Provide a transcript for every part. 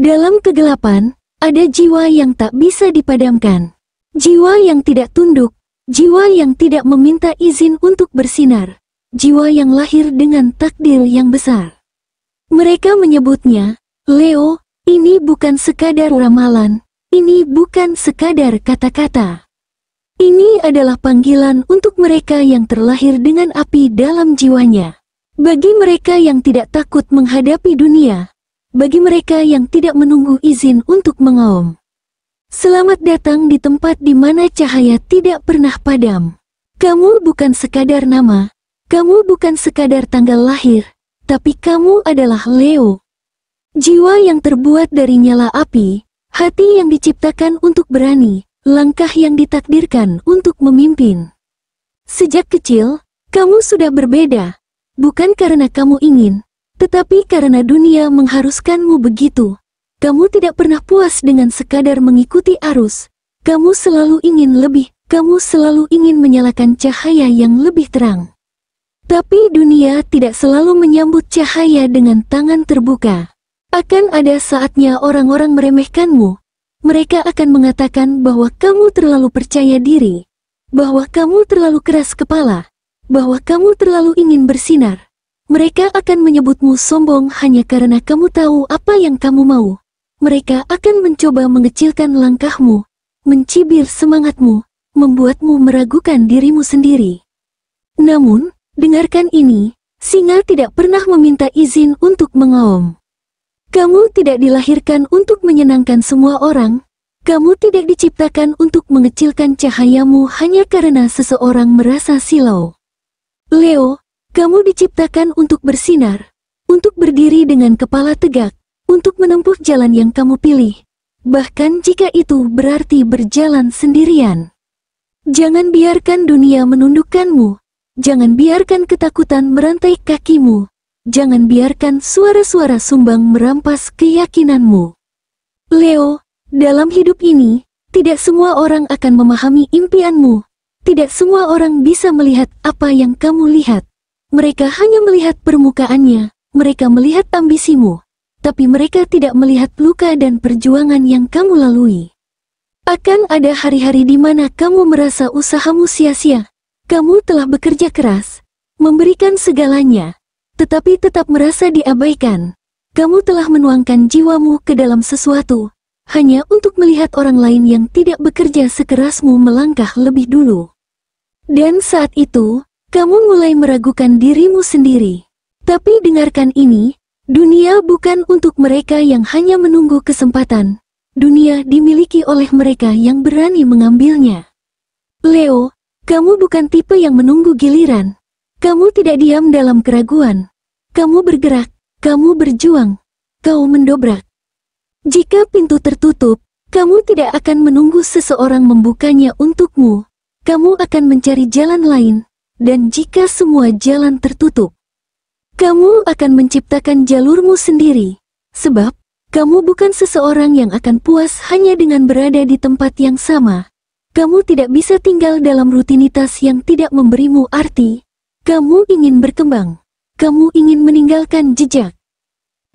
Dalam kegelapan, ada jiwa yang tak bisa dipadamkan. Jiwa yang tidak tunduk, jiwa yang tidak meminta izin untuk bersinar, jiwa yang lahir dengan takdir yang besar. Mereka menyebutnya, Leo, ini bukan sekadar ramalan, ini bukan sekadar kata-kata. Ini adalah panggilan untuk mereka yang terlahir dengan api dalam jiwanya. Bagi mereka yang tidak takut menghadapi dunia, bagi mereka yang tidak menunggu izin untuk mengaum. Selamat datang di tempat di mana cahaya tidak pernah padam. Kamu bukan sekadar nama, kamu bukan sekadar tanggal lahir, tapi kamu adalah Leo. Jiwa yang terbuat dari nyala api, hati yang diciptakan untuk berani, langkah yang ditakdirkan untuk memimpin. Sejak kecil, kamu sudah berbeda, bukan karena kamu ingin, tetapi karena dunia mengharuskanmu begitu. Kamu tidak pernah puas dengan sekadar mengikuti arus. Kamu selalu ingin lebih, kamu selalu ingin menyalakan cahaya yang lebih terang. Tapi dunia tidak selalu menyambut cahaya dengan tangan terbuka. Akan ada saatnya orang-orang meremehkanmu. Mereka akan mengatakan bahwa kamu terlalu percaya diri, bahwa kamu terlalu keras kepala, bahwa kamu terlalu ingin bersinar. Mereka akan menyebutmu sombong hanya karena kamu tahu apa yang kamu mau. Mereka akan mencoba mengecilkan langkahmu, mencibir semangatmu, membuatmu meragukan dirimu sendiri. Namun, dengarkan ini, singa tidak pernah meminta izin untuk mengaum. Kamu tidak dilahirkan untuk menyenangkan semua orang. Kamu tidak diciptakan untuk mengecilkan cahayamu hanya karena seseorang merasa silau. Leo, kamu diciptakan untuk bersinar, untuk berdiri dengan kepala tegak, untuk menempuh jalan yang kamu pilih, bahkan jika itu berarti berjalan sendirian. Jangan biarkan dunia menundukkanmu, jangan biarkan ketakutan merantai kakimu, jangan biarkan suara-suara sumbang merampas keyakinanmu. Leo, dalam hidup ini, tidak semua orang akan memahami impianmu, tidak semua orang bisa melihat apa yang kamu lihat. Mereka hanya melihat permukaannya, mereka melihat ambisimu, tapi mereka tidak melihat luka dan perjuangan yang kamu lalui. Akan ada hari-hari di mana kamu merasa usahamu sia-sia. Kamu telah bekerja keras, memberikan segalanya, tetapi tetap merasa diabaikan. Kamu telah menuangkan jiwamu ke dalam sesuatu, hanya untuk melihat orang lain yang tidak bekerja sekerasmu melangkah lebih dulu. Dan saat itu, kamu mulai meragukan dirimu sendiri. Tapi dengarkan ini, dunia bukan untuk mereka yang hanya menunggu kesempatan. Dunia dimiliki oleh mereka yang berani mengambilnya. Leo, kamu bukan tipe yang menunggu giliran. Kamu tidak diam dalam keraguan. Kamu bergerak, kamu berjuang, kau mendobrak. Jika pintu tertutup, kamu tidak akan menunggu seseorang membukanya untukmu. Kamu akan mencari jalan lain. Dan jika semua jalan tertutup, kamu akan menciptakan jalurmu sendiri. Sebab, kamu bukan seseorang yang akan puas hanya dengan berada di tempat yang sama. Kamu tidak bisa tinggal dalam rutinitas yang tidak memberimu arti. Kamu ingin berkembang. Kamu ingin meninggalkan jejak.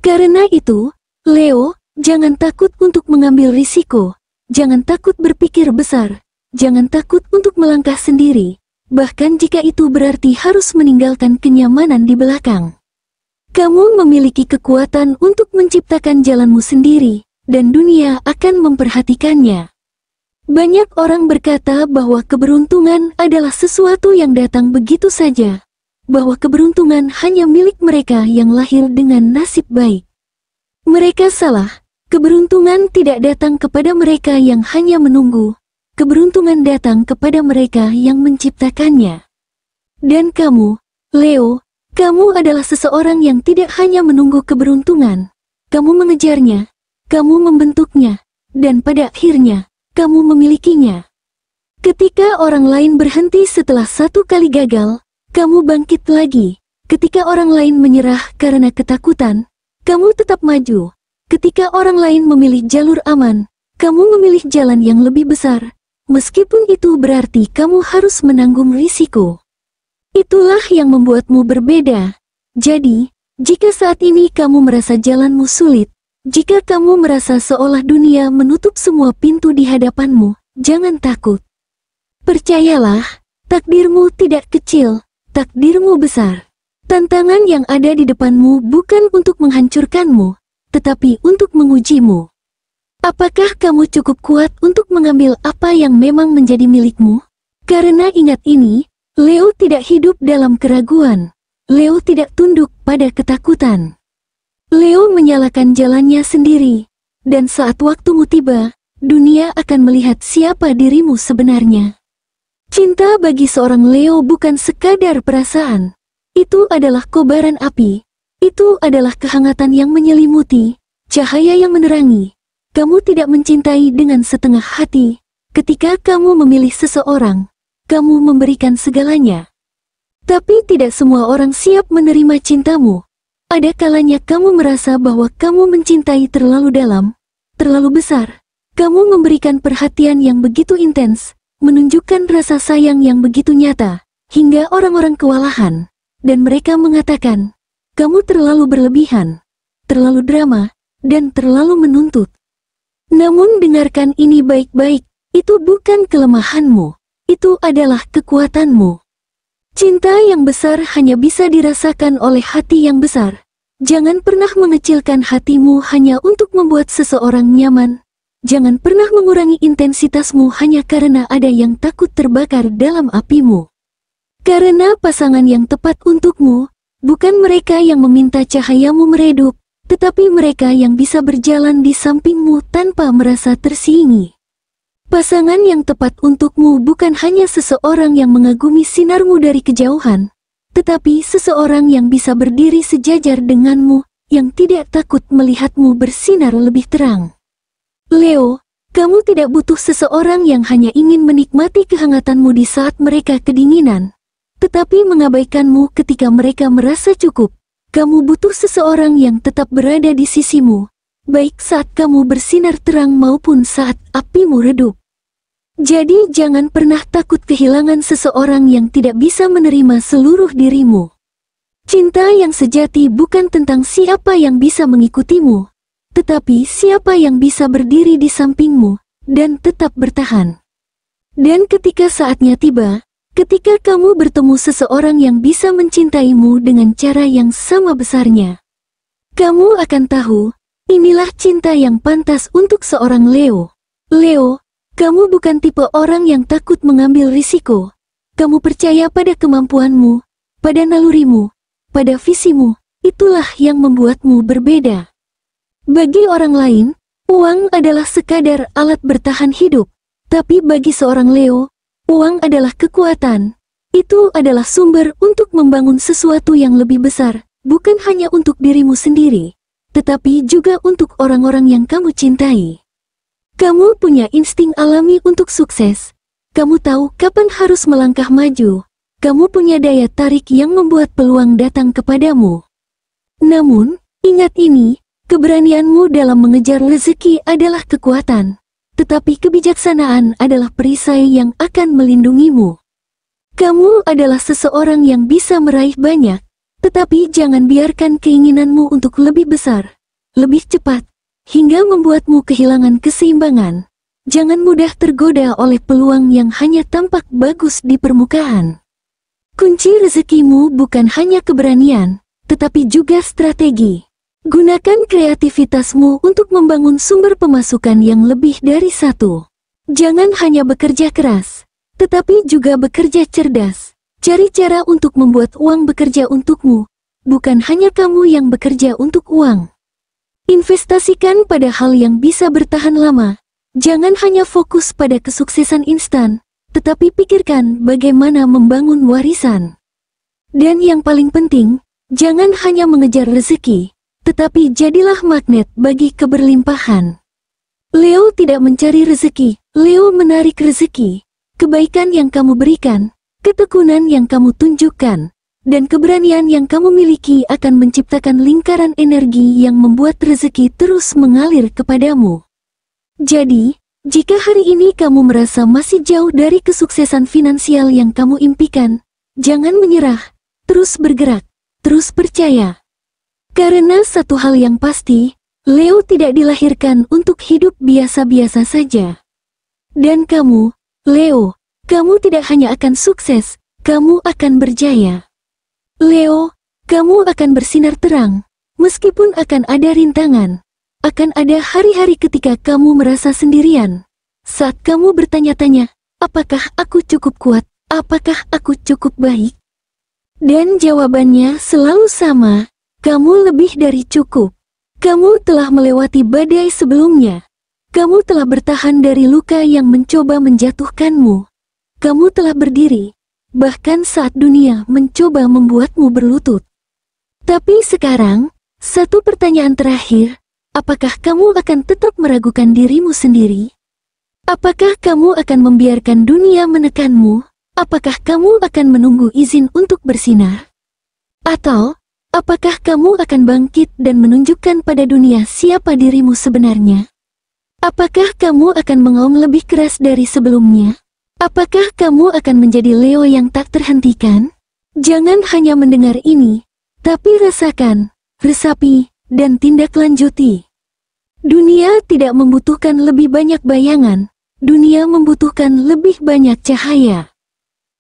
Karena itu, Leo, jangan takut untuk mengambil risiko. Jangan takut berpikir besar. Jangan takut untuk melangkah sendiri. Bahkan jika itu berarti harus meninggalkan kenyamanan di belakang. Kamu memiliki kekuatan untuk menciptakan jalanmu sendiri, dan dunia akan memperhatikannya. Banyak orang berkata bahwa keberuntungan adalah sesuatu yang datang begitu saja, bahwa keberuntungan hanya milik mereka yang lahir dengan nasib baik. Mereka salah, keberuntungan tidak datang kepada mereka yang hanya menunggu. Keberuntungan datang kepada mereka yang menciptakannya. Dan kamu, Leo, kamu adalah seseorang yang tidak hanya menunggu keberuntungan. Kamu mengejarnya, kamu membentuknya, dan pada akhirnya, kamu memilikinya. Ketika orang lain berhenti setelah satu kali gagal, kamu bangkit lagi. Ketika orang lain menyerah karena ketakutan, kamu tetap maju. Ketika orang lain memilih jalur aman, kamu memilih jalan yang lebih besar. Meskipun itu berarti kamu harus menanggung risiko. Itulah yang membuatmu berbeda. Jadi, jika saat ini kamu merasa jalanmu sulit, Jika kamu merasa seolah dunia menutup semua pintu di hadapanmu, jangan takut. Percayalah, takdirmu tidak kecil, takdirmu besar. Tantangan yang ada di depanmu bukan untuk menghancurkanmu, tetapi untuk mengujimu. Apakah kamu cukup kuat untuk mengambil apa yang memang menjadi milikmu? Karena ingat ini, Leo tidak hidup dalam keraguan. Leo tidak tunduk pada ketakutan. Leo menyalakan jalannya sendiri, dan saat waktumu tiba, dunia akan melihat siapa dirimu sebenarnya. Cinta bagi seorang Leo bukan sekadar perasaan. Itu adalah kobaran api. Itu adalah kehangatan yang menyelimuti, cahaya yang menerangi. Kamu tidak mencintai dengan setengah hati. Ketika kamu memilih seseorang, kamu memberikan segalanya. Tapi tidak semua orang siap menerima cintamu. Ada kalanya kamu merasa bahwa kamu mencintai terlalu dalam, terlalu besar. Kamu memberikan perhatian yang begitu intens, menunjukkan rasa sayang yang begitu nyata, hingga orang-orang kewalahan. Dan mereka mengatakan, kamu terlalu berlebihan, terlalu drama, dan terlalu menuntut. Namun dengarkan ini baik-baik, itu bukan kelemahanmu, itu adalah kekuatanmu. Cinta yang besar hanya bisa dirasakan oleh hati yang besar. Jangan pernah mengecilkan hatimu hanya untuk membuat seseorang nyaman. Jangan pernah mengurangi intensitasmu hanya karena ada yang takut terbakar dalam apimu. Karena pasangan yang tepat untukmu, bukan mereka yang meminta cahayamu meredup, tetapi mereka yang bisa berjalan di sampingmu tanpa merasa tersingi. Pasangan yang tepat untukmu bukan hanya seseorang yang mengagumi sinarmu dari kejauhan, tetapi seseorang yang bisa berdiri sejajar denganmu, yang tidak takut melihatmu bersinar lebih terang. Leo, kamu tidak butuh seseorang yang hanya ingin menikmati kehangatanmu di saat mereka kedinginan, tetapi mengabaikanmu ketika mereka merasa cukup. Kamu butuh seseorang yang tetap berada di sisimu, baik saat kamu bersinar terang maupun saat apimu redup. Jadi jangan pernah takut kehilangan seseorang yang tidak bisa menerima seluruh dirimu. Cinta yang sejati bukan tentang siapa yang bisa mengikutimu, tetapi siapa yang bisa berdiri di sampingmu, dan tetap bertahan. Dan ketika saatnya tiba, ketika kamu bertemu seseorang yang bisa mencintaimu dengan cara yang sama besarnya, kamu akan tahu, inilah cinta yang pantas untuk seorang Leo. Leo, kamu bukan tipe orang yang takut mengambil risiko. Kamu percaya pada kemampuanmu, pada nalurimu, pada visimu. Itulah yang membuatmu berbeda. Bagi orang lain, uang adalah sekadar alat bertahan hidup. Tapi bagi seorang Leo, uang adalah kekuatan. Itu adalah sumber untuk membangun sesuatu yang lebih besar, bukan hanya untuk dirimu sendiri, tetapi juga untuk orang-orang yang kamu cintai. Kamu punya insting alami untuk sukses. Kamu tahu kapan harus melangkah maju. Kamu punya daya tarik yang membuat peluang datang kepadamu. Namun, ingat ini, keberanianmu dalam mengejar rezeki adalah kekuatan. Tetapi kebijaksanaan adalah perisai yang akan melindungimu. Kamu adalah seseorang yang bisa meraih banyak, tetapi jangan biarkan keinginanmu untuk lebih besar, lebih cepat, hingga membuatmu kehilangan keseimbangan. Jangan mudah tergoda oleh peluang yang hanya tampak bagus di permukaan. Kunci rezekimu bukan hanya keberanian, tetapi juga strategi. Gunakan kreativitasmu untuk membangun sumber pemasukan yang lebih dari satu. Jangan hanya bekerja keras, tetapi juga bekerja cerdas. Cari cara untuk membuat uang bekerja untukmu, bukan hanya kamu yang bekerja untuk uang. Investasikan pada hal yang bisa bertahan lama. Jangan hanya fokus pada kesuksesan instan, tetapi pikirkan bagaimana membangun warisan. Dan yang paling penting, jangan hanya mengejar rezeki, tetapi jadilah magnet bagi keberlimpahan. Leo tidak mencari rezeki, Leo menarik rezeki. Kebaikan yang kamu berikan, ketekunan yang kamu tunjukkan, dan keberanian yang kamu miliki akan menciptakan lingkaran energi yang membuat rezeki terus mengalir kepadamu. Jadi, jika hari ini kamu merasa masih jauh dari kesuksesan finansial yang kamu impikan, jangan menyerah, terus bergerak, terus percaya. Karena satu hal yang pasti, Leo tidak dilahirkan untuk hidup biasa-biasa saja. Dan kamu, Leo, kamu tidak hanya akan sukses, kamu akan berjaya. Leo, kamu akan bersinar terang, meskipun akan ada rintangan. Akan ada hari-hari ketika kamu merasa sendirian. Saat kamu bertanya-tanya, apakah aku cukup kuat? Apakah aku cukup baik? Dan jawabannya selalu sama, kamu lebih dari cukup. Kamu telah melewati badai sebelumnya. Kamu telah bertahan dari luka yang mencoba menjatuhkanmu. Kamu telah berdiri, bahkan saat dunia mencoba membuatmu berlutut. Tapi sekarang, satu pertanyaan terakhir, apakah kamu akan tetap meragukan dirimu sendiri? Apakah kamu akan membiarkan dunia menekanmu? Apakah kamu akan menunggu izin untuk bersinar? Atau, apakah kamu akan bangkit dan menunjukkan pada dunia siapa dirimu sebenarnya? Apakah kamu akan mengaum lebih keras dari sebelumnya? Apakah kamu akan menjadi Leo yang tak terhentikan? Jangan hanya mendengar ini, tapi rasakan, resapi, dan tindak lanjuti. Dunia tidak membutuhkan lebih banyak bayangan, dunia membutuhkan lebih banyak cahaya.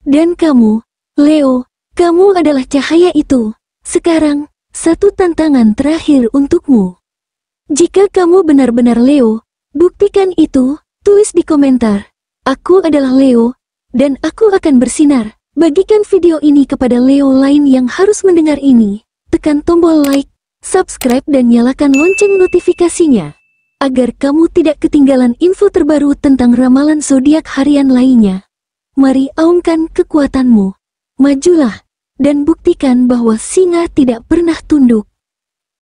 Dan kamu, Leo, kamu adalah cahaya itu. Sekarang, satu tantangan terakhir untukmu. Jika kamu benar-benar Leo, buktikan itu, tulis di komentar. Aku adalah Leo, dan aku akan bersinar. Bagikan video ini kepada Leo lain yang harus mendengar ini. Tekan tombol like, subscribe dan nyalakan lonceng notifikasinya. Agar kamu tidak ketinggalan info terbaru tentang ramalan zodiak harian lainnya. Mari aungkan kekuatanmu. Majulah, dan buktikan bahwa singa tidak pernah tunduk.